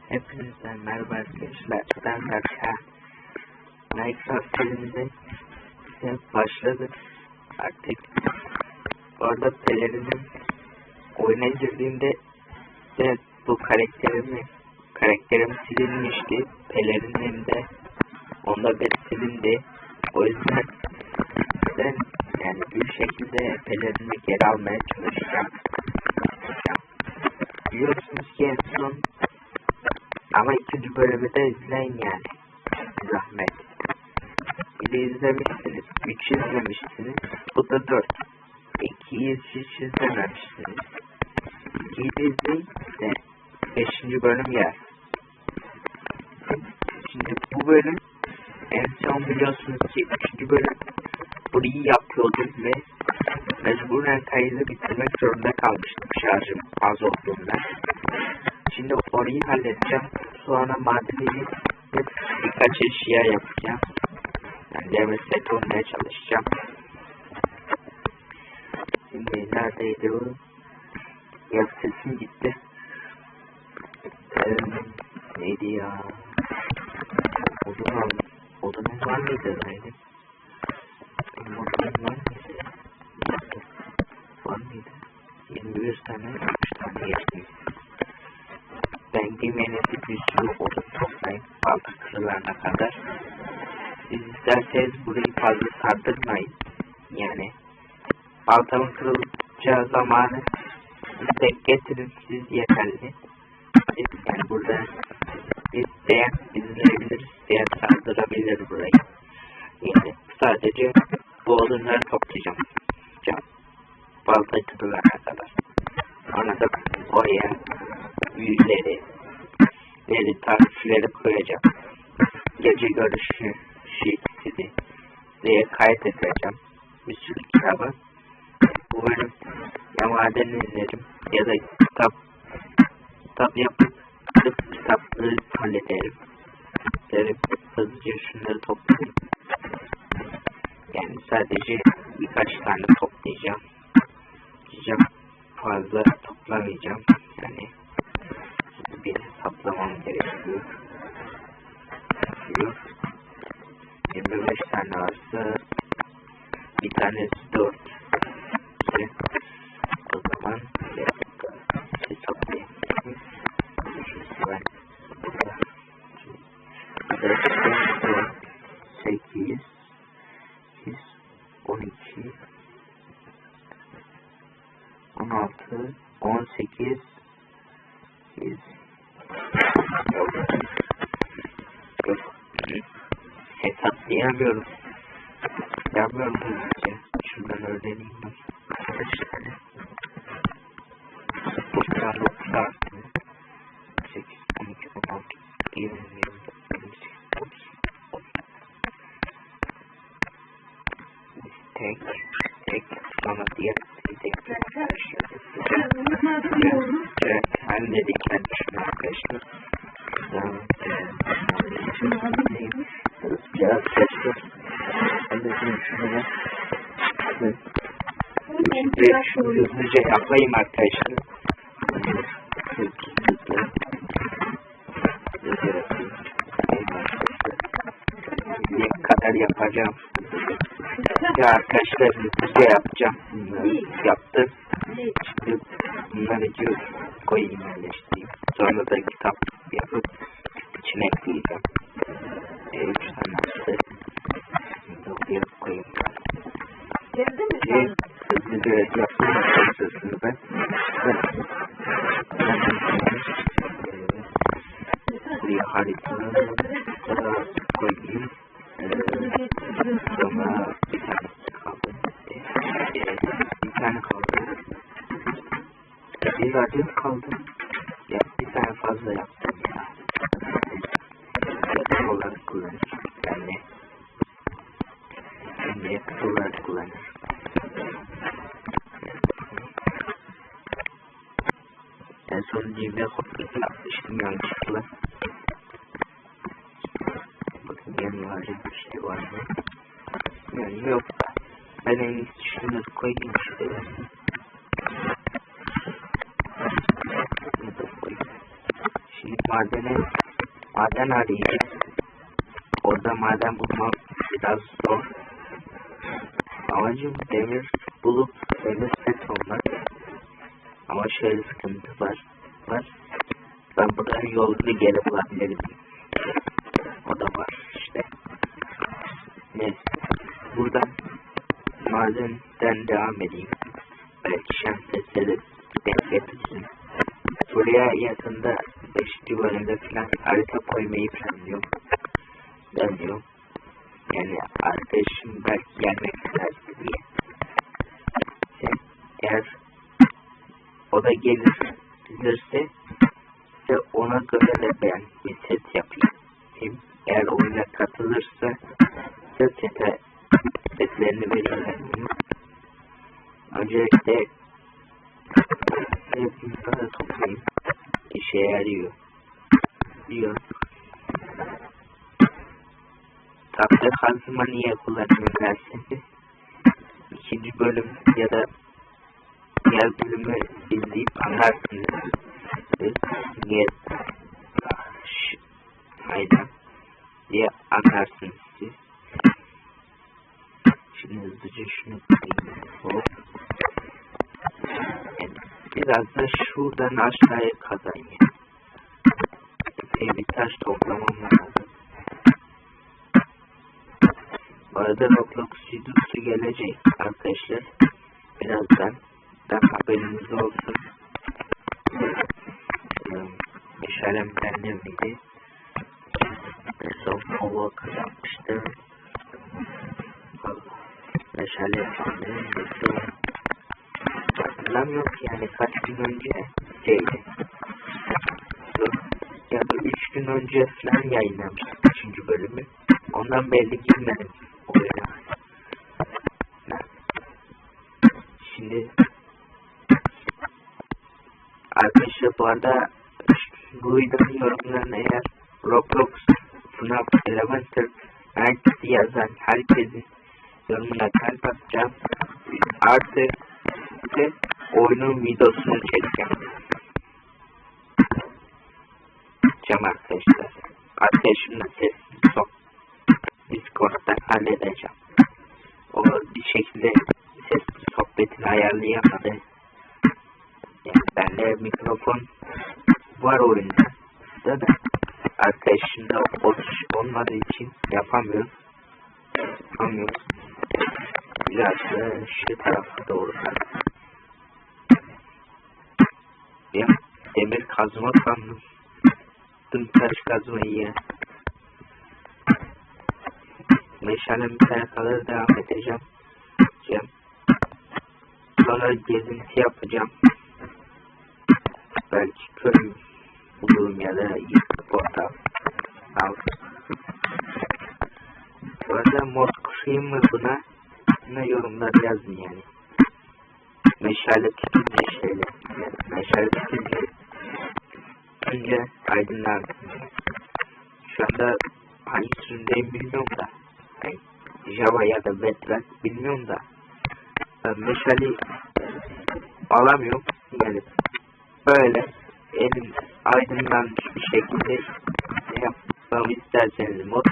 Hepinizden merhaba arkadaşlar. Ben Berkay. Minecraft serimize başladık artık. Orada pelerinin oyuna girdiğimde de bu karakterim silinmişti. Pelerinin de onda bir silindi. O yüzden yani bir şekilde pelerini geri almaya çalışacağım. Biliyorsunuz ki en son ama ikinci bölümü de izleyin yani. Zahmet. Bir de izlemişsiniz. 3 izlemişsiniz. Bu da 4. 2'yi hiç izlememişsiniz. 2'yi de izleyin de 5. bölüm yer. Şimdi bu bölüm en son biliyorsunuz ki 3. bölüm burayı yapıyordum ve mecburen kaydı bitirmek zorunda kalmıştım şarjım az olduğundan. Şimdi orayı halledeceğim. Sonra madeni birkaç eşya yapacağım. Yani demir set olmaya çalışacağım. Şimdi neredeydi bu? Ya sesim gitti. Neydi ya? Odunum var mıydı? Neydi? Odunum var mıydı? Var mıydı? 21 tane, 3 tane geçtim. Ben yemeğinizi bir sürü odun toplayın balta kırılana kadar. Siz isterseniz burayı fazla sardırmayın. Yani baltamın kırılacağı zamanı tek getirin siz yeterli. Yani burada isteyen izleyebilir, isteyen sardırabilir burayı. Yani sadece bu odunları toplayacağım. Balta kırılana kadar. Sonra da oraya büyüleri, tarifleri koyacağım. Gece görüşü şiddeti diye kaydedeceğim. Bir sürü kitabı. Bu bölüm ya maden izlerim ya da kitap yapıp kitapları hallederim. Hızlıca şunları toplayayım. Yani sadece birkaç tane toplayacağım. Fazla toplamayacağım. Yani bir hesaplamam gerekiyor. 25 tane varsa bir tanesi 4. O zaman hesaplayayım. Ben 8 12 16 18 hesaplayamıyorum. Yapmıyorum hızlıca. Şuradan öğreneyim ben. Kaç tane? 99 artı 8, 12, 16, 20, 24, 28, 30. Tek. Sonra diğer tek. Halledik şunu arkadaşlar. Biraz seçtim. Halledim şunu da. Şimdi hızlıca yapayım arkadaşlar. Ne kadar yapacağım. Ya arkadaşlar hızlıca yapacağım. Yaptım. Şimdi bunları koyayım yerleştireyim. Sonra da kitap yapıp içine ekleyeceğim. 3 tane attı. Şimdi oraya koyayım. Hızlıca yaptım arkadaşlar ben. Buraya haritayı koyayım. Sonra bir tanesi kaldı. Bir tane kaldı. Bir adet kaldı. Ya bir tane fazla yaptım ya. Yakıt olarak kullanır. Yani yakıt olarak kullanır. En son cimri kopyası yapmıştım yanlışlıkla. Bakın yanlarca bir şey var mı? Yani yok da. Ben en iyisi şunu koyayım şuraya. Şimdi maden arayacağız. Orada maden bulmam biraz zor. Amacım demir bulup demir set olmak. Ama şöyle sıkıntı var. Ben buradan yolunu geri bulabilirim. O da var işte. Neyse. Buradan madenden devam edeyim. Belki şans eseri denk getirsin. Buraya yakında 5. bölümde falan harita koymayı planlıyorum. Demiyorum. Yani arkadaşım belki gelmek isterse diye. Eğer o da gelirse ona göre de ben bir set yapayım. Eğer oyuna katılırsa setlerini vereyim. Öncelikle hepsini toplayayım. İşe yarıyor. Tahta kazma niye kullanıyorum derseniz 2. bölüm ya da diğer bölümü izleyip anlarsınız. Niye diye anlarsınız siz. Şimdi hızlıca şunu koyayım. Biraz da şuradan aşağıya kazayım. Bir taş toplamam lazım. Bu arada Roblox videosu gelecek arkadaşlar. Birazdan haberiniz olsun. Meşalem bende miydi? Son kova kazanmıştı. Meşale yapalım. Hatırlamıyorum ki yani kaç gün önce şeydi. Ya da 3 gün önce falan yayınlamıştık 3. bölümü. Ondan belli girmedim oyuna. Şimdi arkadaşlar bu arada bu videonun yorumlarına eğer Roblox FNAF Elementor herkesi yazan herkesin yorumuna kalp atacağım. Artı oyunun videosunu çekeceğim. Arkadaşlar. Arkadaşımla sesli Discord'da halledeceğim. O bir şekilde sesli sohbetini ayarlayamadı. Yani bende mikrofon var oyunda. Da arkadaşımda olmadığı için yapamıyoruz. Biraz da şu tarafa doğru. Ya demir kazma sandım. Taş kazmayı ya. Meşalem bir tane kadar devam edeceğim. Sonra gezinti yapacağım. Belki köy bulurum ya da portal. Bu arada mod kurayım mı buna? Ne yorumlar yazın yani. Meşale tutunca şeyle. Meşale tutunca önce aydınlandım. Şu anda hangi sürümdeyim bilmiyorum da. Yani Java ya da Bedrock bilmiyorum da. Ben meşaleyi alamıyorum. Yani böyle elim aydınlanmış bir şekilde yapmamı isterseniz mod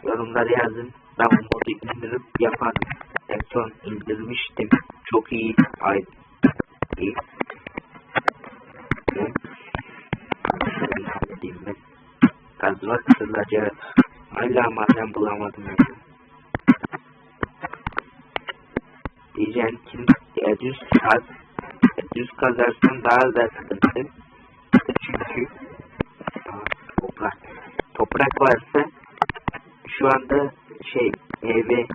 yorumlara yazın. Ben bu modu indirip yaparım. En son indirmiştim. Çok iyi. İyi. Kazma kısılacak. Hala maden bulamadım. Diyeceğim ki düz kazarsan daha da sıkıntı. Çünkü toprak varsa şu anda meyve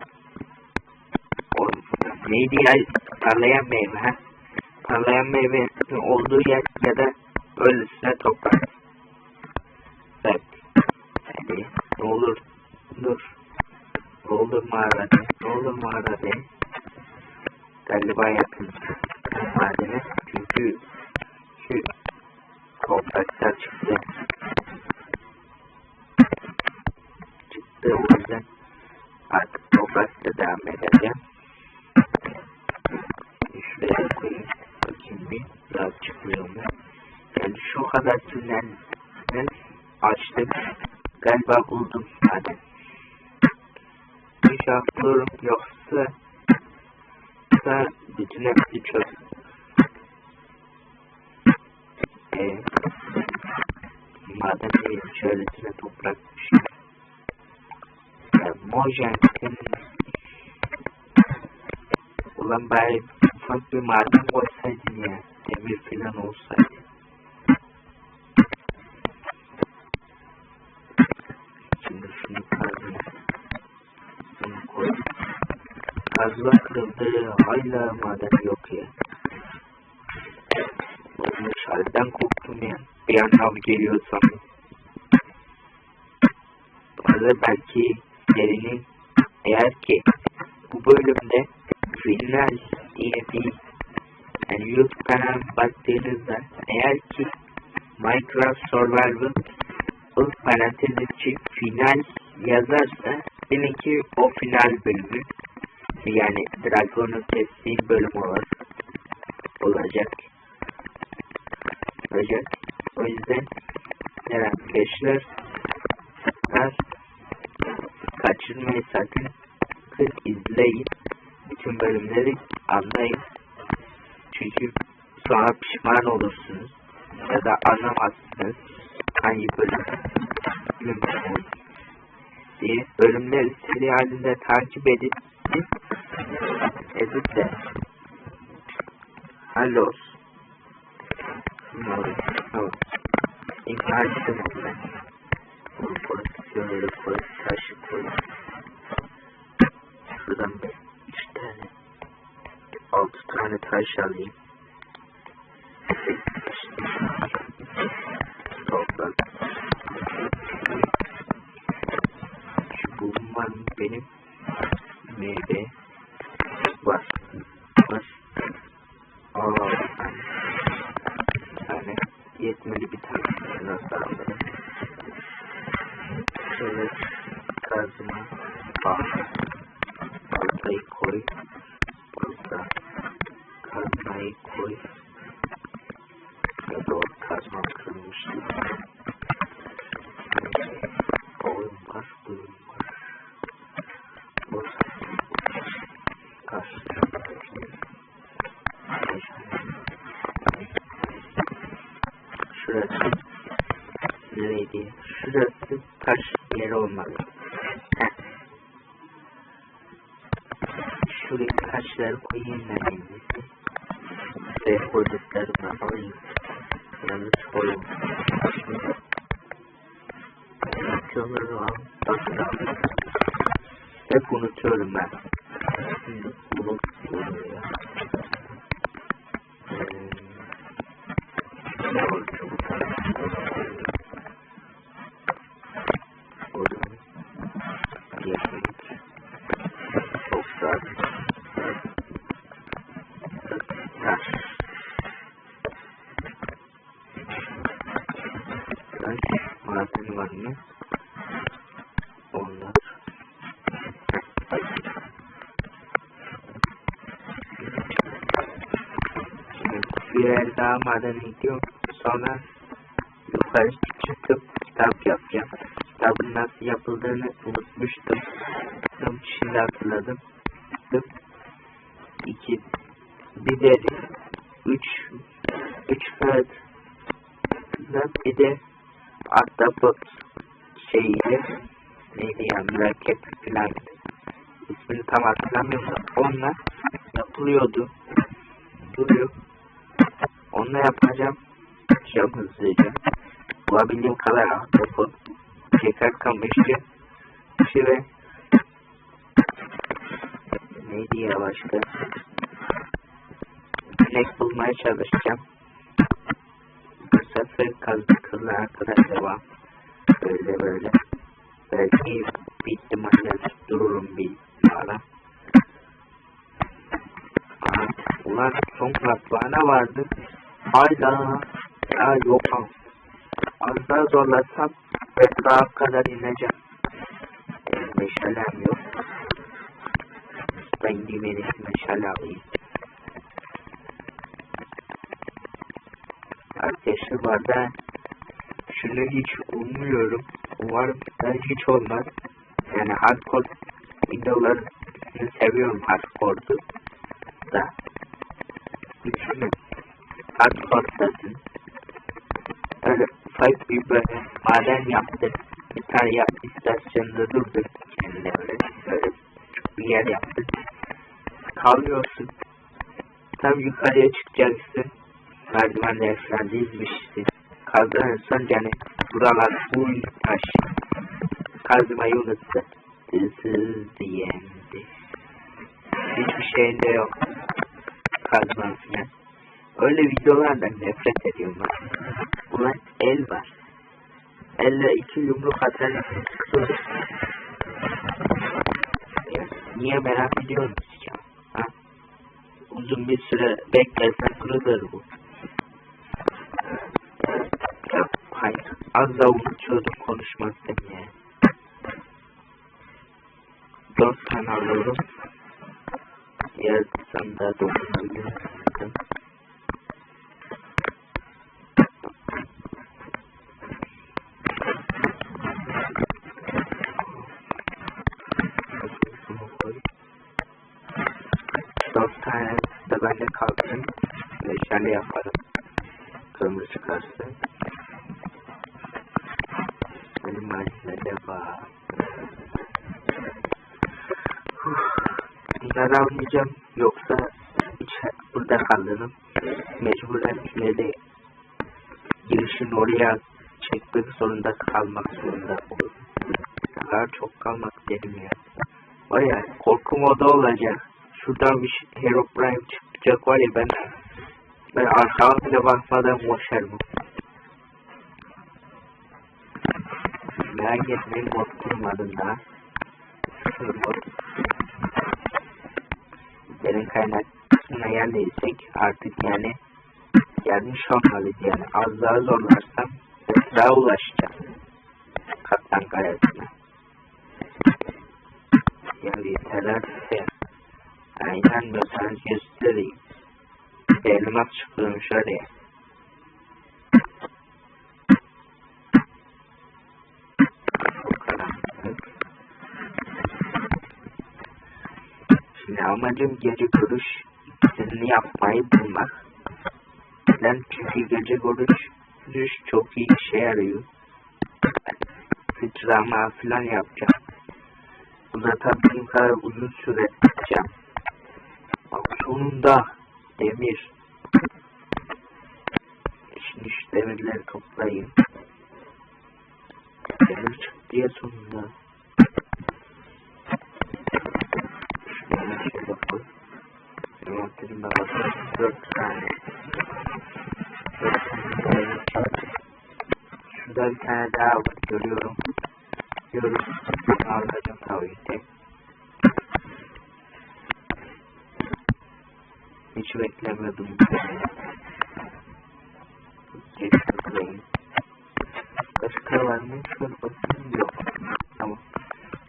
neydi ya, parlayan meyve parlayan meyve olduğu yer ya da öylesine toprak. Evet. Ne olur mağarada galiba yakın madene, çünkü şu topraklar çıktı o yüzden artık toprakta devam edeceğim. Şuraya koyayım bakayım bir daha çıkmıyor mu? Yani şu kadar türden içerisine açtım. Galiba buldum zaten. İnşallah bulurum, yoksa bütün hepsi çöp. Maden değil, şöylesine toprakmış. Mojang'ın ulan bari ufak bir maden koysaydın ya. Demir falan olsaydı. Şimdi şunu kazma. Bunu koy. Kazma kırıldı. Hala maden yok ya. Meşalden korktum ya. Bir an av geliyor sandım. Orada belki serinin, eğer ki bu bölümde final diye bir yani YouTube kanalıma baktığınızda, eğer ki Minecraft Survival parantez içi final yazarsa demek ki o final bölümü, yani Dragon'u kestiğim bölüm olacak. O yüzden arkadaşlar kaçırmayı sakın izleyin. Bütün bölümleri anlayın. Çünkü sonra pişman olursunuz. Ya da anlamazsınız hangi bölüm diye. Bölümleri seri halinde takip edip de hallolsun. Tamam. İnkar ettim ben. Bunu pozisyonları koy, taşı koy. Şuradan 3 tane, 6 tane taş alayım. Toprak. Şu bulunmam benim meyve var. Yetmeli bir tane nasıl alalım. Şöyle kazma baltayı koy. Burada kazmayı koy. Ya doğru kazmam kırılmıştı. Oyun var. Şurası neydi? Şurası taş yeri olmalı. Şuraya taşları koyayım ben en iyisi. Ve koyduklarımı alayım. Yalnız koyayım. Unutuyorum al. Hep unutuyorum ben. Şimdi unutuyorum ya. Madeni var mı? Onlar. Bir yer daha maden gidiyor. Sonra yukarı çıkıp kitap yapacağım. Kitabın nasıl yapıldığını unutmuştum. Şimdi hatırladım. 2 bir de 3 kağıt bir de ahtapot şeyiyle neydi ya, mürekkep falan, ismini tam hatırlamıyorum da onunla yapılıyordu, duruyor. Onunla yapacağım hızlıca. Bulabildiğim kadar ahtapot, tekrar kamışçı ve neydi ya başka, inek bulmaya çalışacağım. Bu sefer kazdıklarına kadar devam. Böyle. Belki bir ihtimalle dururum bir ara. Ulan son katlarına vardı. Hala ya yok al. Az daha zorlasam daha kadar ineceğim. Meşalem yok. Ben gideyim meşale alayım. Arkadaşlar var da şu Şunu hiç umuyorum. Umarım da hiç olmaz. Yani hardcore videolarını seviyorum, hardcore'du da. Düşünün. Hardcore'dasın. Öyle ufak bir böyle maden yaptın. Bir tane istasyonda durdun. Kendine öyle bir yer yaptın. Kalıyorsun. Tam yukarıya çıkacaksın. Merdivenler falan dizmişsin. Kazanırsan yani buralar full taş. Kazmayı unuttu. This is the end. Hiçbir şeyinde yok. Kazma falan. Öyle videolardan nefret ediyorum ben. Ulan el var. Elle 2 yumruk atar. Niye merak ediyorsunuz ya? Ha? Uzun bir süre beklersen kırılır bu. Hayır. Az da unutuyordum konuşmaktan ya. 4 tane alıyorum. Yarısını da dokunabilirim. Dört tane de bende kalsın. Şöyle yaparım. Kırmızı çıkarsın. Benim malzemede var. Bunları almayacağım. Yoksa burada kalırım. Mecburen ileri girişin oraya çekmek zorunda kalmak zorunda olurum. Daha çok kalmak dedim ya. Var ya, korku modu olacak. Şuradan bir Herobrine çıkacak var ya, ben arkama bile bakmadan boşarım. Merak etmeyin, mod kurmadım daha. Benim kaynakçısına yerleşecek artık yani. Gelmiş olmalıydı yani. Az daha zorlarsam daha ulaşacağım. Kaptan kayasına. Ya yeter artık ya. Aynen mesela göstereyim. Elmas çıkıyormuş oraya. Şimdi amacım gece görüş ikisini yapmayı bulmak. Neden? Çünkü gece görüş çok iyi işe yarıyor. Sıçrama falan yapacağım. Uzatabildiğim kadar uzun süre yapacağım. Bak sonunda demir. Şimdi şu demirleri toplayayım. Demir çıktı ya sonunda. Şuraya şöyle koy. Envanterimde bakın. 4 tane. Şurada bir tane daha var. Görüyorum. Alacağım tabii ki. Hiç beklemiyordum. Geçtim. Başka var mı? Şöyle bakayım. Yok. Tamam.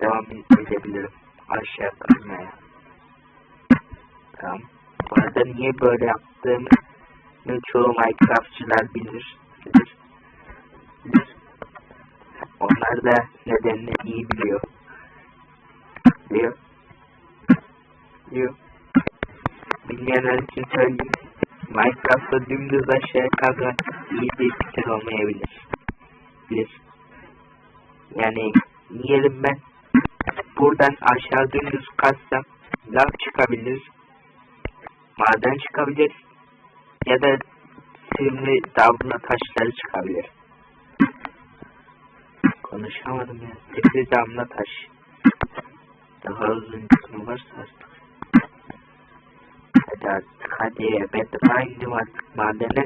Devam edebilirim. Aşağı kırmaya. Tamam. Bu arada niye böyle yaptığımı çoğu Minecraftçılar bilir. Onlar da nedenini iyi biliyor. Bilmeyenler için söyleyeyim. Minecraft'ta dümdüz aşağıya kazmak iyi bir fikir olmayabilir. Yani diyelim ben buradan aşağı dümdüz kazsam lav çıkabilir, maden çıkabilir ya da sivri damla taşları çıkabilir. Konuşamadım ya. Sivri damla taş. Daha uzun kısmı varsa artık. Hadi ben de indim artık madene.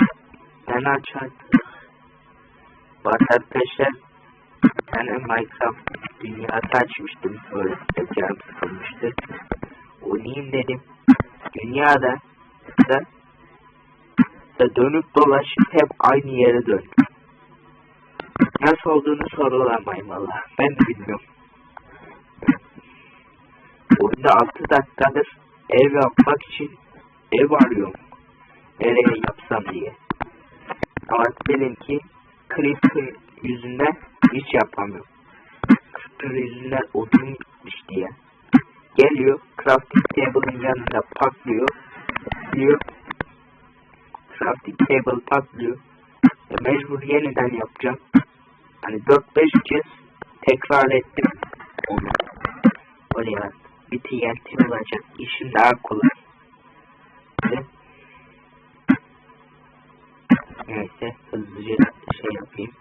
Ben aç artık. Bak arkadaşlar, bir tane Minecraft dünyası açmıştım. Böyle canım sıkılmıştı. Oynayayım dedim. Dünyada da dönüp dolaşıp hep aynı yere döndüm. Nasıl olduğunu sorulamayım valla. Ben de bilmiyorum. Oyunda 6 dakikadır ev yapmak için ev arıyorum. Nereye yapsam diye. Ama benimki Creeper yüzünden hiç yapamıyorum. Creeper yüzünden odun bitmişti ya. Geliyor, crafting table'ın yanında patlıyor. Diyor. Crafting table patlıyor. Mecbur yeniden yapacağım. Hani 4-5 kez tekrar ettim onu. Oraya bir TNT olacak. İşim daha kolay. Neyse hızlıca şey yapayım.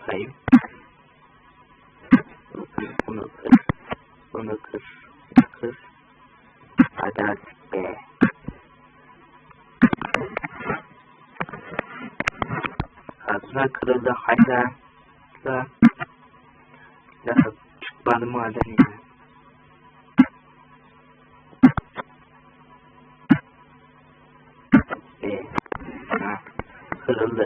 Sayayım. Bunu kır. Bunu kır. Kır. Hadi artık be. Kazma kırıldı hala. Daha çıkmadı maden ya. Kırıldı.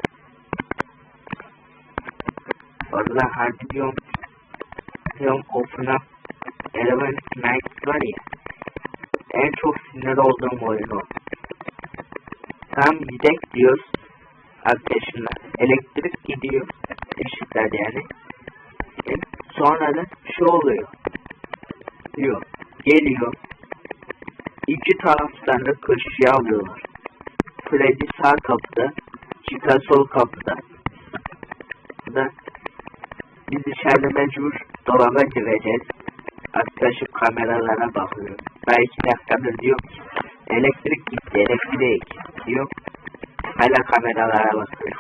Orada harbi diyorum Opuna Eleven Night var ya, en çok sinir olduğum oyun o. Tam gidek diyoruz arkadaşımla, elektrik gidiyor, ışıklar yani. Sonra da şu oluyor diyor, geliyor iki taraftan da köşeye alıyorlar. Freddy sağ kapıda, Chica sol kapıda. Da biz içeride mecbur dolaba gireceğiz. Arkadaşım kameralara bakıyor. Ben 2 dakikadır diyor ki elektrik gitti, elektrik diyor. Hala kameralara bakıyor.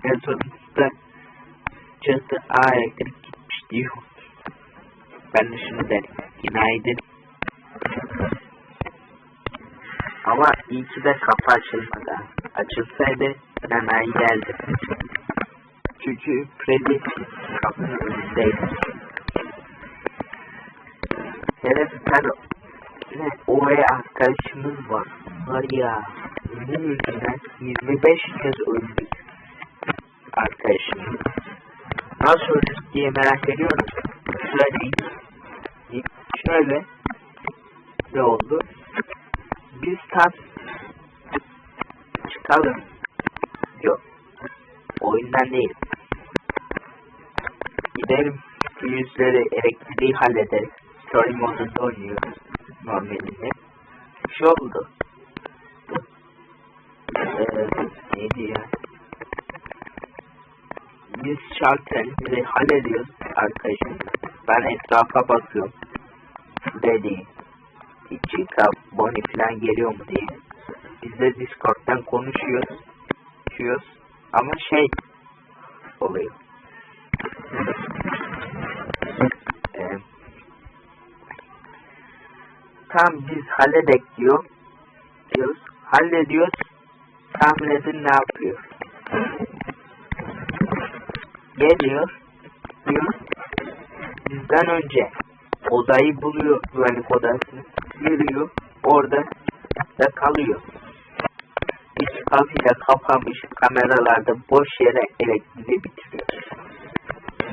En sonunda çıktı, elektrik gitmiş diyor. Ben de şunu derim, günaydın. Ama iyi ki de kapı açılmadı. Açılsaydı hemen geldi. Çünkü Freddy kapının önündeydi. Hele bir tane oraya arkadaşımız var. Var ya, bunun yüzünden 25 kez öldük. Arkadaşımız. Nasıl öldük diye merak ediyoruz. Şöyle ne oldu? Biz tam çıkalım. Yok. Oyundan değil. Gidelim. Yüzleri elektriği hallederiz. Story modunda oynuyoruz. Normalinde. Şu oldu. Neydi ya? Biz şalterimizi hallediyoruz arkadaşım. Ben etrafa bakıyorum. Dedi. Chica, Bonnie falan geliyor mu diye. Biz de Discord'dan konuşuyoruz. Ama şey oluyor. Tam biz halledek diyoruz. Hallediyoruz. Tahmin edin ne yapıyor. Geliyor. Diyor. Bizden önce odayı buluyor, güvenlik odasını. Yürüyor. Orada da kalıyor. Hiç kapıyla kapamış, kameralarda boş yere elektriği bitiriyor.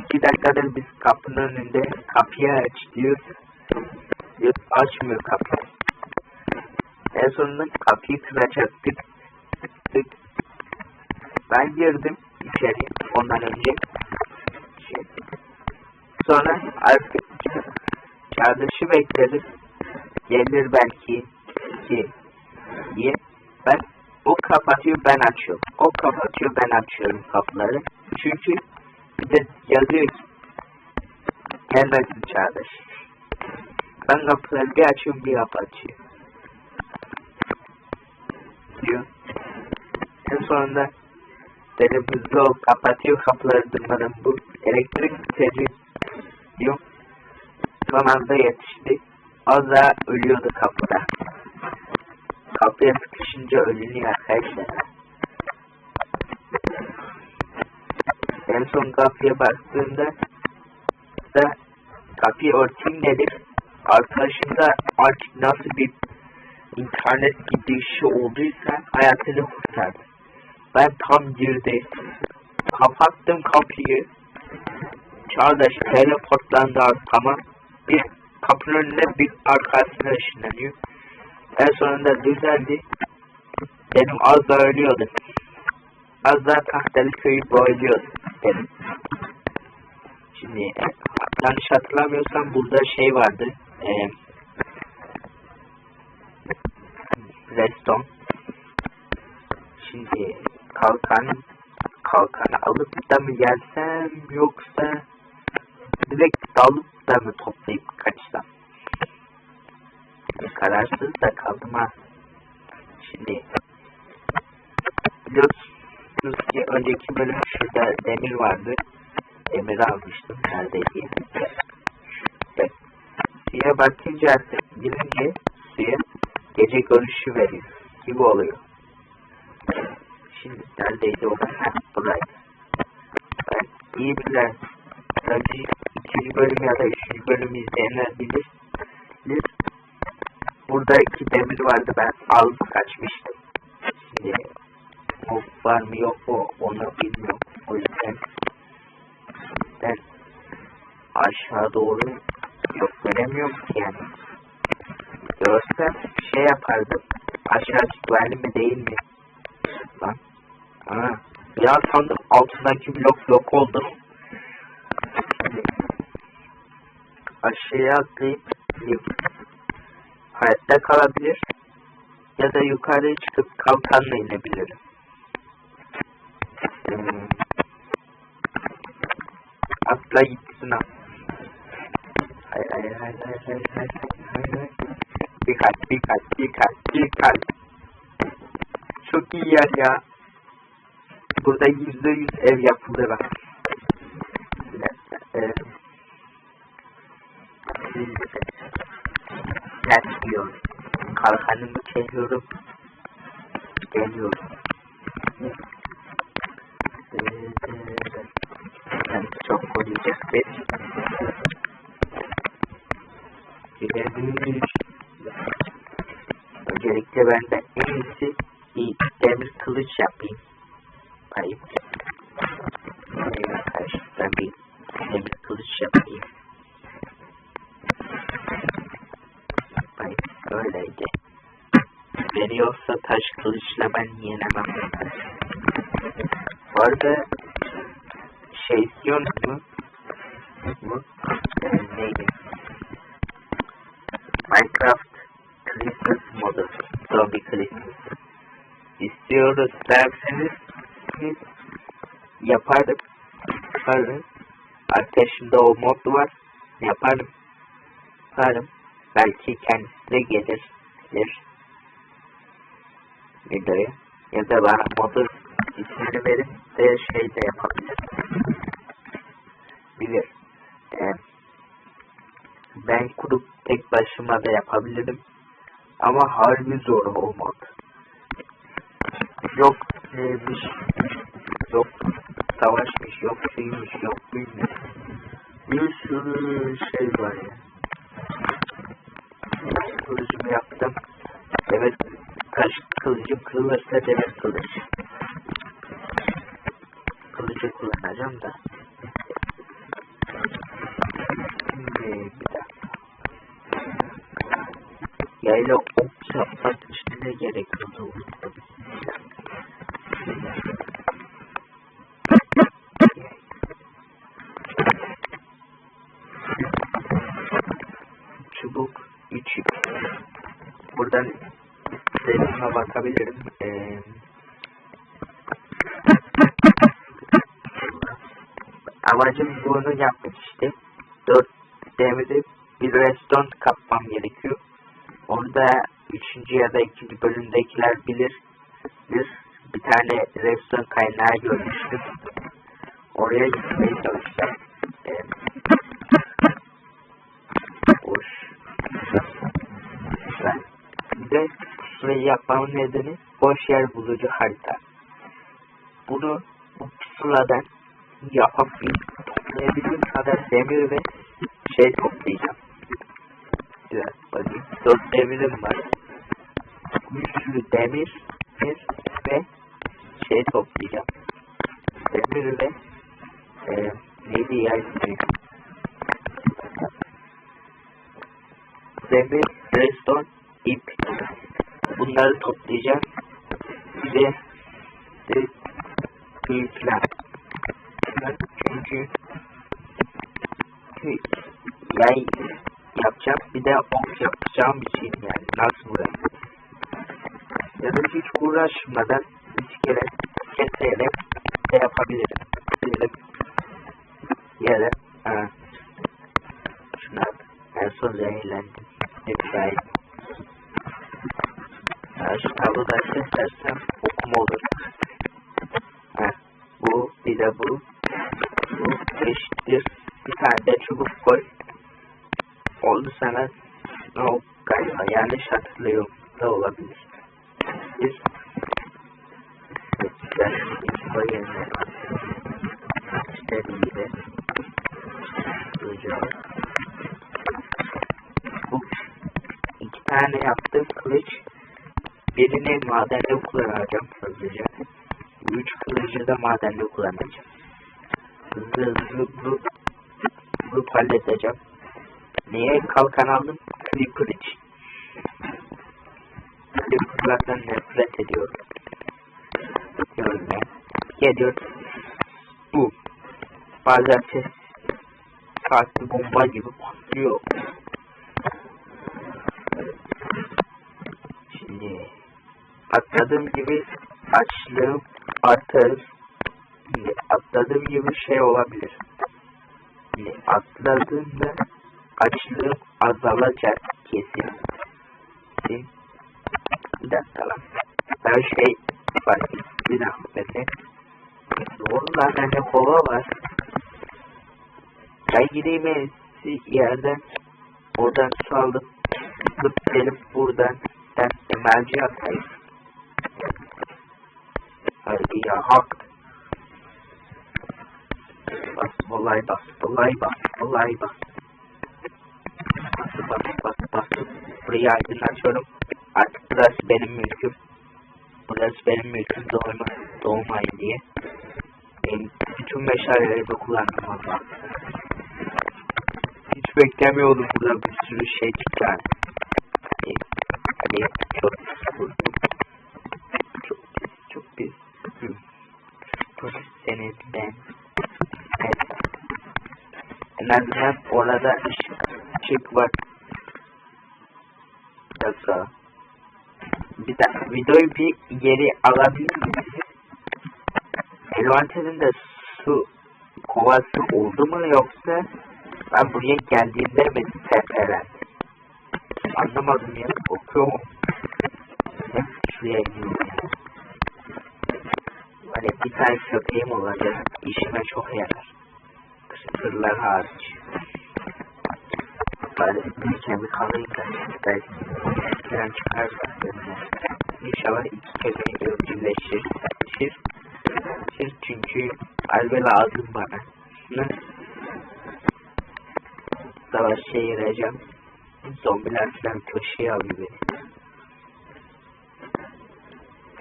2 dakikadır biz kapının önünde kapıyı aç diyor. Açmıyor kapıyı. En sonunda kapıyı kıracaktık. Ben girdim içeri ondan önce. Sonra artık çağdaşı bekledim. Gelir belki diye. Ben o kapatıyor, ben açıyorum. O kapatıyor, ben açıyorum kapıları. Çünkü bir de yazıyor ki gelmesin çağdaş. Ben kapıları bir açıyorum, bir kapatıyor. Diyor. En sonunda dedim hızlı ol, kapatıyor kapıları durmadan, bu elektrik bitecek diyor. Son anda yetişti. Az daha ölüyordu kapıda. Kapıya sıkışınca ölünüyor arkadaşlar. En son kapıya baktığımda da kapıyı örteyim dedim. Arkadaşım da artık nasıl bir internet gidişi olduysa hayatını kurtardı. Ben tam girdi. Kapattım kapıyı. Çağdaş teleportlandı arkama. Bir kapının önüne, bir arkasına ışınlanıyor. En sonunda düzeldi. Dedim az da ölüyordu. az daha Tahtalı köyü boyluyoruz dedim. Şimdi yanlış hatırlamıyorsam burada şey vardı. Redstone. Şimdi kalkanı alıp da mı gelsem yoksa direkt dalıp da mı toplayıp kaçsam? Kararsız da kaldım ha. Şimdi biliyorsunuz ki önceki bölüm şurada demir vardı. Demiri almıştım neredeydi? Evet. Suya bakınca artık girince suya gece görüşü veriyor gibi oluyor. Şimdi neredeydi o? Buraydı. Ben iyi bilen tabii 2. bölüm ya da 3. bölüm izleyenler bilir. Buradaki demir vardı, ben alıp kaçmıştım. Şimdi mob var mı yok mu onu bilmiyorum. O yüzden ben aşağı doğru yok göremiyorum ki yani. Görsem şey yapardım. Aşağı güvenli mi değil mi? Lan. Aa. Ya sandım altındaki blok yok oldu. Aşağıya atlayıp hayatta kalabilir ya da yukarıya çıkıp kalkanla inebilirim. Atla gitsin ha. Hay. Bir kalp. Çok iyi yer ya. Burada %100 ev yapılır ha. Diyor. Kalkanımı çekiyorum. Geliyorum. Yani çok koruyacak bir. Öncelikle ben de en iyisi bir demir kılıç yapayım. Hayır. Ben bir demir kılıç yapayım. Öyleydi. Veriyorsa taş kılıçla ben yenemem. Bu arada şey istiyorsunuz mu? Neydi? Minecraft Christmas modu. Zombie Christmas. İstiyoruz derseniz biz yapardık. Arkadaşımda o mod var. Yaparım. Belki kendisi de gelir videoya. Ya da bana modu ismini verip de şey de yapabilir. Bilir. Ben kurup tek başıma da yapabilirim. Ama harbi zor o mod. Yok neymiş, yok savaşmış, yok suymuş, yok bilmiyorum. Bir sürü şey var ya. Kılıcımı yaptım. Evet, taş kılıcım kırılırsa demir kılıç. Kılıcı kullanacağım da. Şimdi bir dakika. Yayla ok yapmak için ne gerekiyordu unuttum. Çubuk 3. Buradan istediğime bakabilirim. Amacım bunu yapmak işte. 4 demiri bir redstone kapmam gerekiyor. Orada 3. ya da 2. bölümdekiler bilir. Bir tane redstone kaynağı görmüştüm. Oraya gitmeye çalışacağım. Bir de şurayı yapmamın nedeni boş yer bulucu harita. Bunu bu pusuladan toplayabildiğim kadar demir ve şey toplayacağım. Biraz bakayım. 4 demirim var. Bir sürü demir ve şey toplayacağım. Demir ve neydi ya ismi? Demir, redstone, ip. Bunları toplayacağım. Bir de tüy falan. Çünkü yay yapacağım, bir de ok yapacağım bir şey yani. Nasıl buraya? Ya da hiç uğraşmadan iskelet keseyle de yapabilirim. Diyelim. Ya da şuna en son zehirlendim. Hepsi şu tabloda kesersem okum olur. Bu bir de bu. Bu eşittir. Bir tane de çubuk koy. Oldu sana. O galiba yanlış hatırlıyorum da olabilir. Bir koy yerine istediği gibi duyacağız. Bu iki tane yaptığım kılıç, birini madende kullanacağım hızlıca. 3 kılıcı da madende kullanacağım. Hızlı vurup halledeceğim. Niye kalkan aldım? Creeper için. Creeper'lardan nefret ediyorum. Görme. Geliyor. Bu. Bazen ses saatli bomba gibi patlıyor. Şimdi atladığım gibi açlığım artar. Şimdi atladığım gibi şey olabilir. Şimdi atladığımda açlığım azalacak kesin. Bir dakika lan. Ben şey var. Bir dakika bende. Doğru lan, bende kova var. Ben gideyim yerden. Oradan su alıp gelip buradan emelci atayım. Hadi ya hak. Bas olay bas. Bas. Burayı aydınlatıyorum. Artık burası benim mülküm. Doğmayın diye. Bütün meşaleleri de kullandım valla. Hiç beklemiyordum burada bir sürü şey çıkacağını. Hadi çok pis. Denizden. Evet. En azından orada ışık var. Bir dakika. Videoyu bir geri alabilir miyim? Envanterinde su kovası oldu mu yoksa ben buraya geldiğimde mi tepelendi? Anlamadım ya. Okuyorum. Hep şuraya gidiyorum ya. Hani bir tane köpeğim olacak. İşime çok yarar. Kısırlar hariç. Bari bir kemik alayım da. Belki falan çıkar zaten. İnşallah iki köpeği birleşir. Çünkü albe lazım bana. Savaşa gireceğim. Zombiler falan köşeye alıyor beni.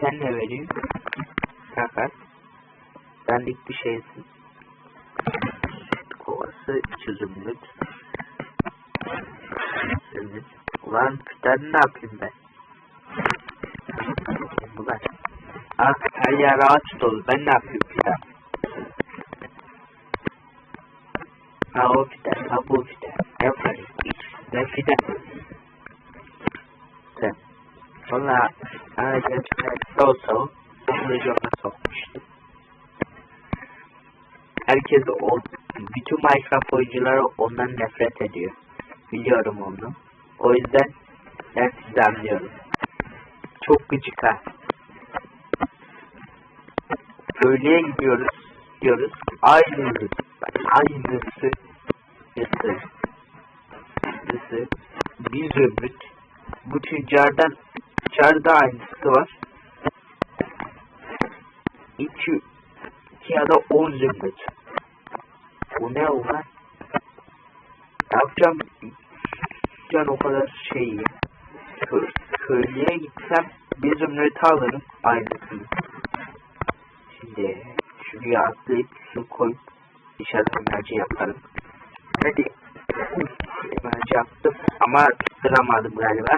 Sen ne veriyorsun? Fakat benlik bir şeysin. Kovası çözümlük. Ulan püter ne yapayım ben? Ulan. Her yer ağaç dolu. Ben ne yapayım püter? O püter. Bu püter. Ne yapayım? Ne püter? Sen. Valla gerçekten olsa kılıcı ona sokmuştu. Herkes bütün Minecraft oyuncuları ondan nefret ediyor. Biliyorum onu. O yüzden ben sizi anlıyorum. Çok gıcık ha. Köylüye diyoruz. Aynısı. Bir zümrüt. Bu tüccarda aynısı var. 2 ya da 10 zümrüt. Bu ne ulan? Ne yapacağım? Can o kadar şey. Köylüye gitsem bir zümrüt alırım aynısını. Şimdi şuraya atlayıp su koyup dışarıda emerci yaparım. Hadi. Emerci yaptım ama tutturamadım galiba.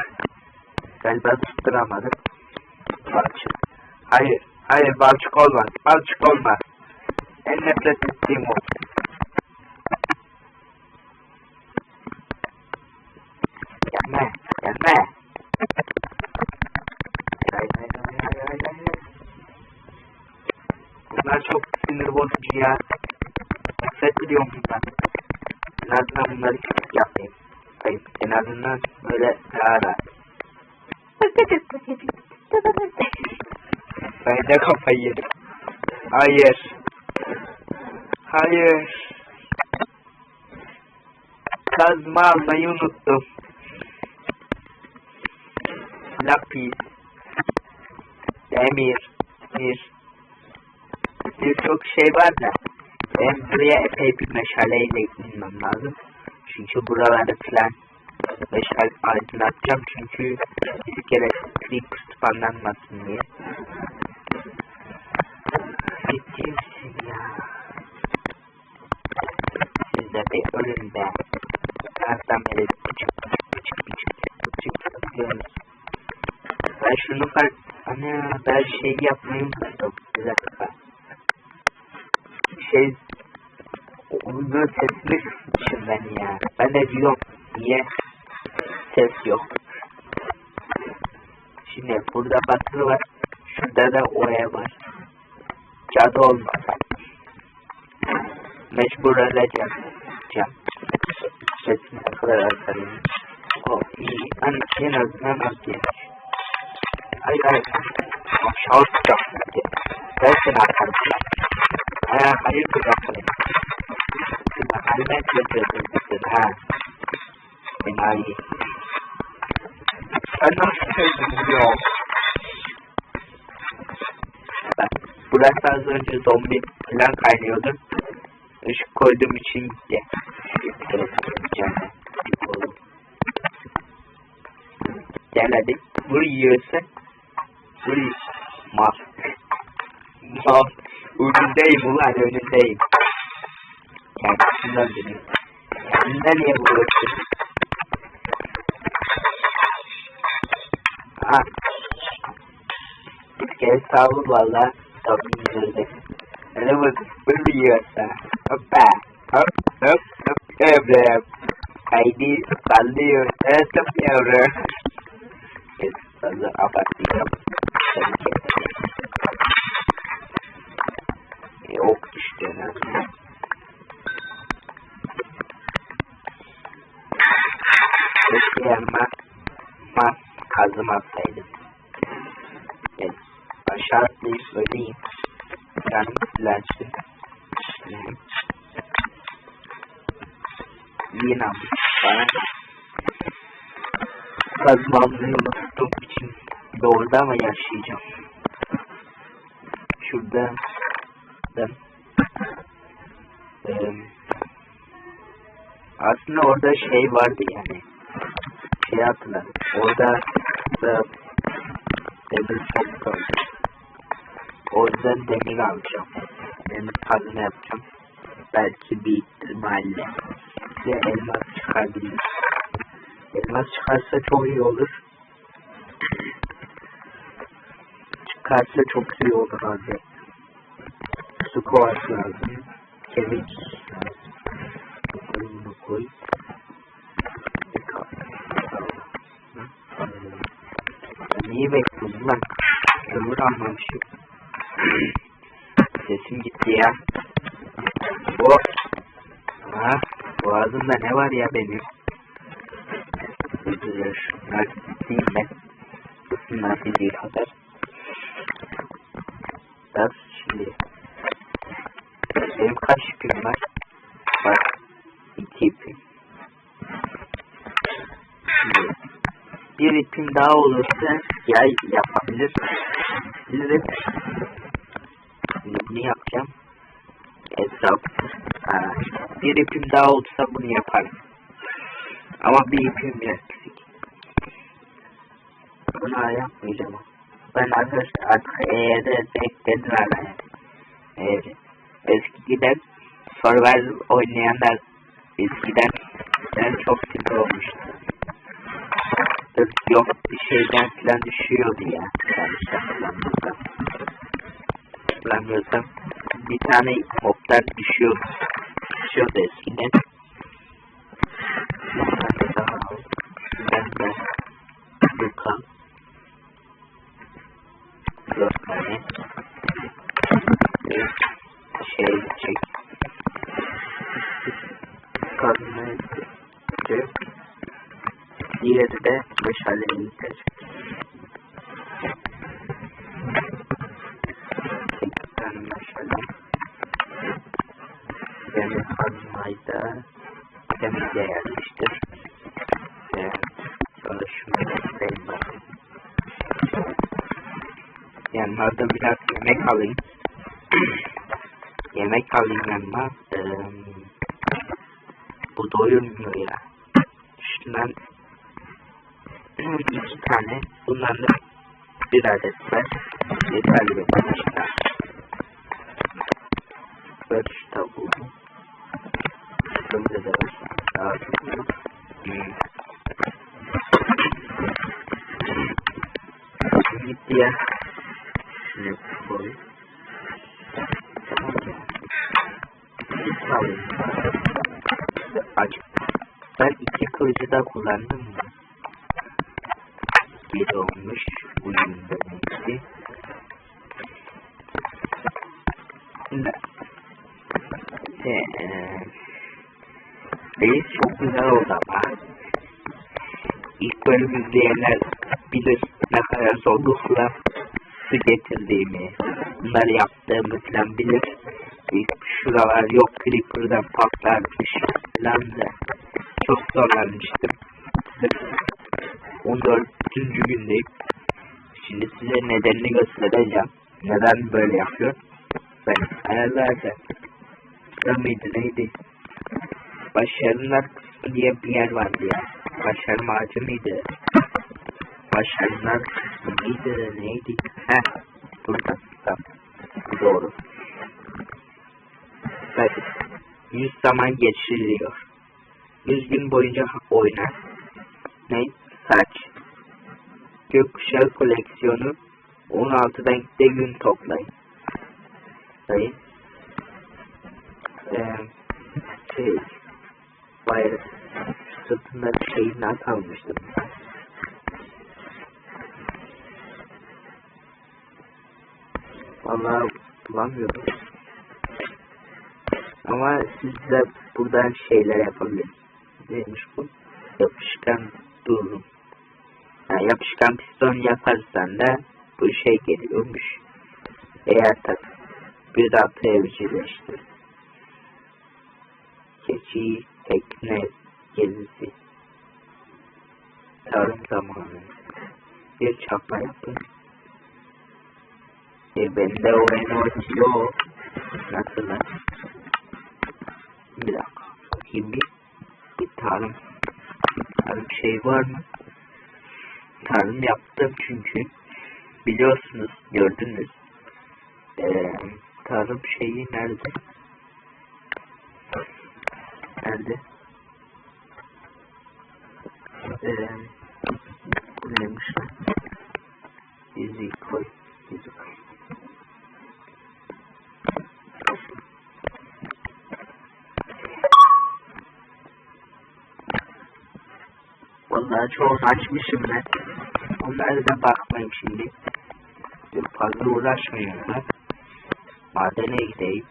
Tutturamadım. Hayır, balçık olmaz. Balçık olmaz. En nefret ettiğim o. Gelme. Gelme. Hayır. Bunlar çok sinir bozucu ya. Nefret ediyorum bundan. En azından bunları hiç yapmayayım. Hayır, en azından böyle daha rahat. Ben de kafayı yedim. Hayır. Hayır. Kazma almayı unuttum. Lapis. Demir. Birçok şey var da. Ben buraya epey bir meşaleyle inmem lazım. Çünkü buraları falan meşale aydınlatacağım. Çünkü bir kere creeper spawnlanmasın diye. Ciddi misin ya? Siz de bir ölün be. Nereden beri çık. Ben şunu fark... Ana ben şey yapmayı unuttum. Bir dakika. Onun sesini sıçın ben ya. Ben de diyorum niye ses yok. Şimdi burada batı var. Şurada da oya var. Cadı olmasa. Mecbur öleceğim. Sesini ne kadar artarım. O iyi. En azından az gelir. Hayır. Aşağı tutacağım. Ben seni artarım. Hayır kızartırım. Halime götürdüm. Ha. Enayi. Ben nasıl sevdim ya? Burası az önce zombi falan kaynıyordu. Işık koyduğum için gitti. Gel hadi. Burayı yiyorsa. Burayı. Önündeyim ulan önündeyim. Kendisinden dönüyorum. Kendinden niye vuruyorsun? Ha. Bir kere sağlık valla. Tabii güzeldi. Öyle bak. Böyle yiyorsa. Hoppa. Hop. Öyle. Haydi sallıyor. Yapıyorum. Fazla abartacağım. Yok işte. Keşke yanıma kazım atsaydım. Evet. Aşağı atlayıp öleyim. Canım silersin. Yine almış bana. Kazmamı unuttuğum için doğruda ama yaşayacağım. Şurada aslında orada şey vardı yani. Şey hatırladım. Orada da demir çok koydum. O yüzden demir alacağım. Demir kazma yapacağım. Belki bir ihtimalle size elmas çıkabilir. Elmas çıkarsa çok iyi olur. Çıkarsa çok iyi olur abi. Su kovası lazım. Kemik lazım. Bunu koy. Neyi bekliyorum lan? Kömür almamışım. Sesim gitti ya. Ha, boğazımda ne var ya benim? Şunlar değil mi? Bunlar dediği kadar. Biraz şimdi. Benim kaç ipim var? Bak. 2 ipim. Şimdi. Bir ipim daha olursa yay yapabilir. Şimdi bunu yapacağım. Bir ipim daha olursa bunu yaparım. Ama bir ipim eksik. Bunu yapmayacağım. Ben artık evde bekledim hala. Evet. Eskiden Survivor oynayanlar eskiden çok sinir olmuştu. Yok bir şeyden falan düşüyordu ya. hatırlamıyorsam bir tane moblar düşüyordu eskiden. Ben de Luka 4 tane çek kazmayı diğeri de meşaleyi yıkacak. 8 tane meşale. Yani kazmayı da temizle yerleştir. Sonra şunu göstereyim bakayım. Yanlarda biraz yemek alayım. Yemek alayım yanıma. Bu doyurmuyor ya. Şundan 2 tane. Bundan da bir adet var. Yeterli bir başta. Böyle şu tavuğu. Burada da var. Daha çok. Gitti ya. Şunu koy. Tamam ya. Git alayım. Acık. Ben 2 kılıcı da kullandım mı? 7 olmuş. Uyum demekti. Reis çok güzel oldu ama. İlk bölüm izleyenler bilir ne kadar zorlukla su getirdiğimi, bunları yaptığımı falan bilir. Şuralar yok, creeper'dan patlarmış falan da çok zorlanmıştım. 14. gündeyim. Şimdi size nedenini göstereceğim. Neden böyle yapıyor? Ben ayarlarda. Mıydı neydi? Başarılar diye bir yer vardı ya. Başarım ağacı mıydı? Başarılar mıydı neydi? Heh. Burada. Tamam. Doğru. Evet. 100 zaman geçiriliyor. 100 gün boyunca oyna. Ne? Saç. Gökkuşağı koleksiyonu 16'dan gün toplayın. Sayın. Bayrak sırtında şeyini almıştım. Vallahi bulamıyorum. Ama siz de buradan şeyler yapabilirsiniz. Neymiş bu? Yapışkan durum. Yani yapışkan piston yaparsan da bu şey geliyormuş. Eğer tabi bir daha evcilleştir. Keçi tekne gezisi. Tarım zamanı. Bir çapa yapın. Bende o enerji yok. Nasıl? Bir dakika. Bakayım bir tarım şey var mı? Tarım yaptım çünkü. Biliyorsunuz, gördünüz. Tarım şeyi nerede? Nerede? Bu neymiş lan? Yüzüğü koy. Yüzüğü koy. Vallahi çoğunu açmışım ben. Onlara da bakmayayım şimdi. Fazla uğraşmayayım ben. Madene gideyim.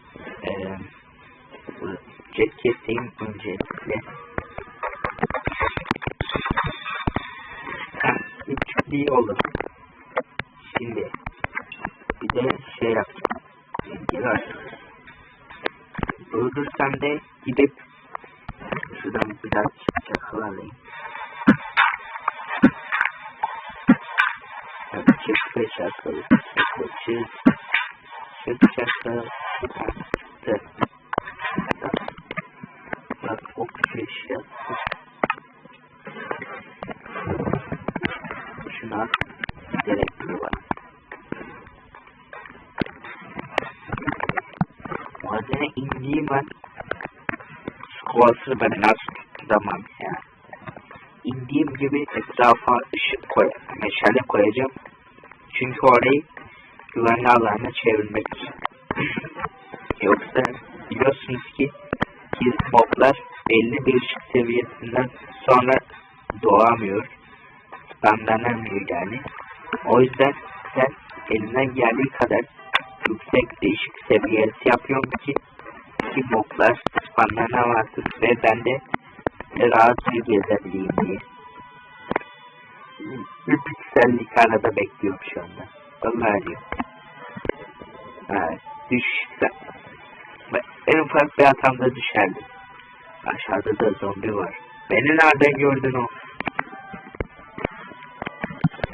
Jet keseyim öncelikle. Hiç iyi olur. Şimdi bir de şey yapacağım. Biraz öldürsem de gidip şuradan biraz çakalayayım. Çift çakalı. Çift çakalı. Bak ok şey yaptı. Şuna gerekli var. Madene indiğim an skolası ben nasıl tutamam ya. İndiğim gibi etrafa ışık meşale koyacağım. Çünkü orayı güvenli alana çevirmek için. Yoksa biliyorsunuz ki moblar belli bir ışık seviyesinden sonra doğamıyor. Spamlanamıyor yani. O yüzden sen elinden geldiği kadar yüksek bir ışık seviyesi yapıyorum ki moblar spamlanamazsın ve ben de rahatça gezebileyim diye. Bir piksellik arada bekliyorum şu anda. Vallahi diyor. Evet, düşse. En ufak bir hatamda düşerdim. Aşağıda da zombi var. Beni nereden gördün o?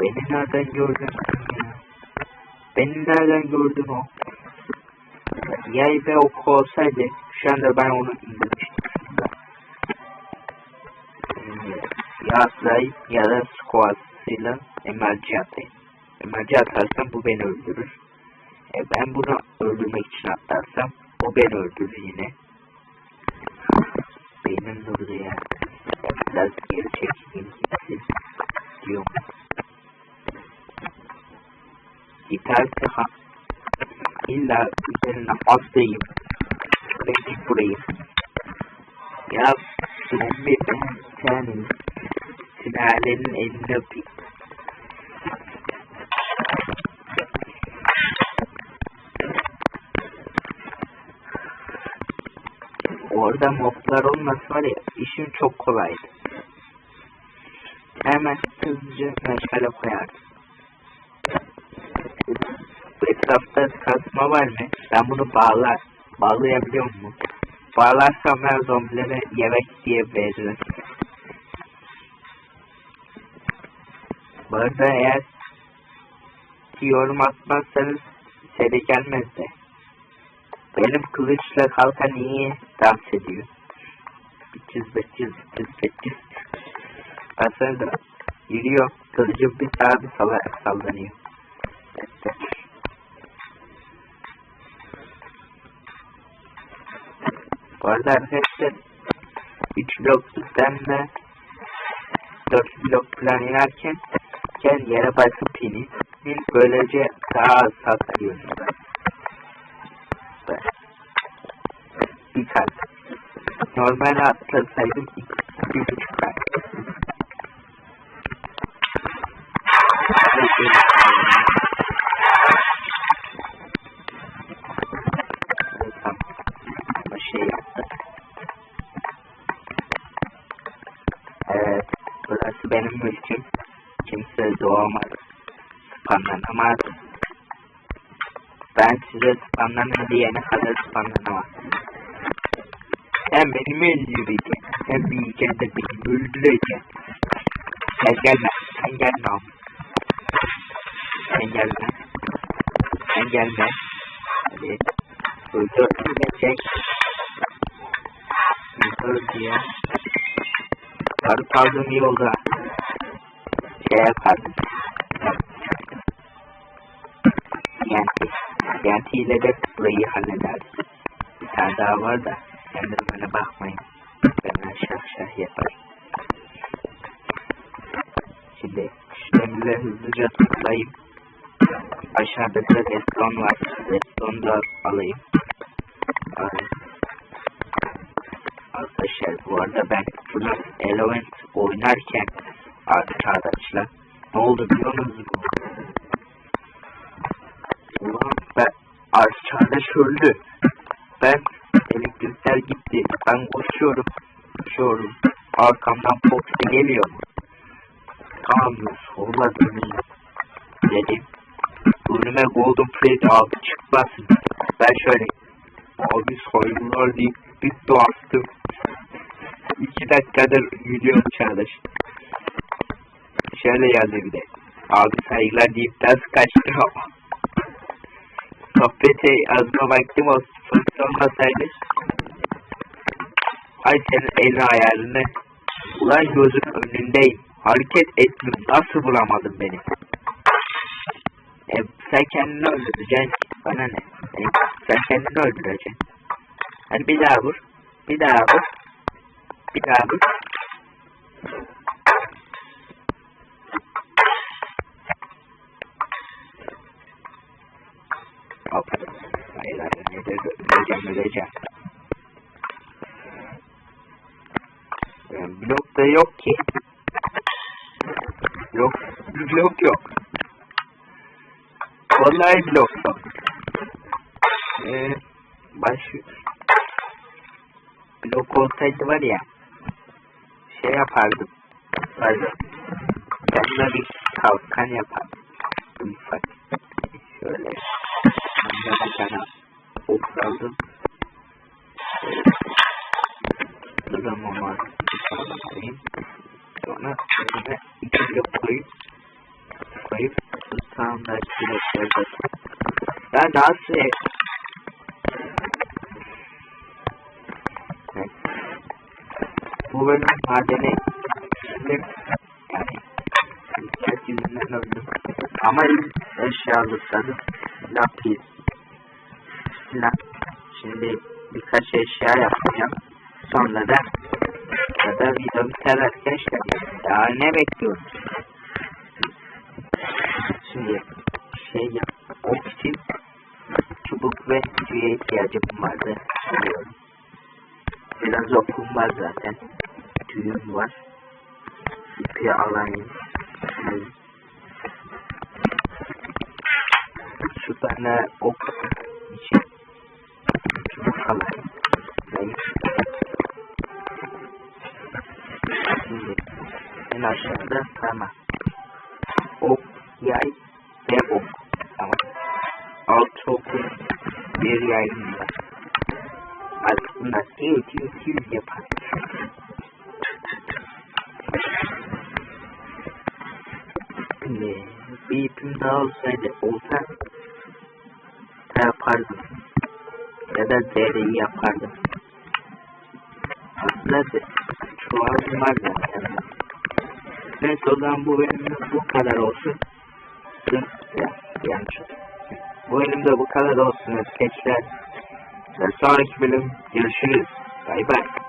Beni nereden gördün? Beni nereden gördün o? Yay ve oku olsaydı şu anda ben onu indirmiştim. Ya Zay ya da Squads'ıyla emerci atayım. Emerci atarsam bu beni öldürür. Ben bunu öldürmek için atarsam o beni öldürür yine. Benim durdu ya. Biraz geri çekeyim diyorum. Gitarsa ha. İlla üzerine atlayayım. Peki burayı. Ya zombi ben senin silahların elini öpeyim. Orada moblar olmasa var ya işim çok kolaydı. Hemen hızlıca meşale koyardım. Bu etrafta kazma var mı? Ben bunu bağlayabiliyor muyum? Bağlarsam ben zombilere yemek diye veririm. Bu arada eğer yorum atmazsanız seri gelmez de. Benim kılıçla kalkan iyi dans ediyor. Bıçız. Aslında yürüyor. Kılıcım bir sağa bir sola sallanıyor. Bu arada arkadaşlar 3 blokluktan da 4 blok plan inerken yere basıp inip böylece daha az saklıyoruz. Bir kat. Normal atlasaydım 2,5 kat. Evet, burası benim mülküm. Kimse doğamaz, spamlanamaz. Ben size spamlanın diyene kadar spamlanamaz. Sen benim öldüreceksin. Sen büyüyeceksin de beni öldüreceksin. Sen gelme. Sen gelme. Sen gelme. Sen gelme. Hadi. Öldürecek. Öldür diye. Varıp kaldığım yolda. Yapardım. TNT ile de burayı hallederdim. Bir tane daha var da. Kendime bakmayın. Ben şah yaparım. Şimdi şu demirleri hızlıca tıklayayım. Aşağıda da redstone var. Redstone da alayım. Arkadaşlar bu arada ben Plus Element oynarken arkadaşlar ne oldu biliyorsunuz mu? Ulan ben arkadaş öldü. Ben elektrikler gitti. Ben koşuyorum. Arkamdan Foxy geliyor. Tamam sola döneyim dedim. Önüme Golden Plate abi çıkmasın. Ben şöyle abi soygunlar deyip bir bastım. 2 dakikadır video çalış. Şöyle yazdı bir de. Abi saygılar deyip ders kaçtı. Sohbete yazma vaktim olmasaydı. Ay senin elini ayarını. Ulan gözün önündeyim. Hareket etmiyorum. Nasıl bulamadın beni? Sen kendini öldüreceksin. Bana ne? Sen kendini öldüreceksin. Hadi bir daha vur. Bir daha vur. Hayır. Neden öleceğim? Yani blok da yok ki. Blok yok. Vallahi blok yok. Blok olsaydı var ya, şey yapardım. Pardon. Kendime bir kalkan yapardım. Ufak. Şöyle. Bir tane ok aldım. Duramama koyayım. Sonra önüne 2 blok koyup sağındaki blokları da nasıl evet. Bu bölüm madeni yani ilk yüzünden öldüm. Ama ilk eşyalıkları lapis silah. Şimdi birkaç eşya yapacağım. Sonra da video biter arkadaşlar. Daha ne bekliyoruz? Şimdi ok için çubuk ve tüye ihtiyacım vardı. Biraz okum var zaten. Tüyüm var. İpi alayım. Şu tane ok için çubuk alayım. Şimdi en aşağıda tamam. Ok, yay ve ok. Tamam. Alt okun bir yayım var. Artık bunlar tüy yapar. Şimdi bir ipim daha olsa yapardım. Ya da deriyi yapardım. Aslında çoğalım var zaten. Neyse o zaman bu bölümde bu kadar olsun. Yanlış. Bu bölümde bu kadar olsun arkadaşlar. Sonraki bölüm görüşürüz. Bay bay.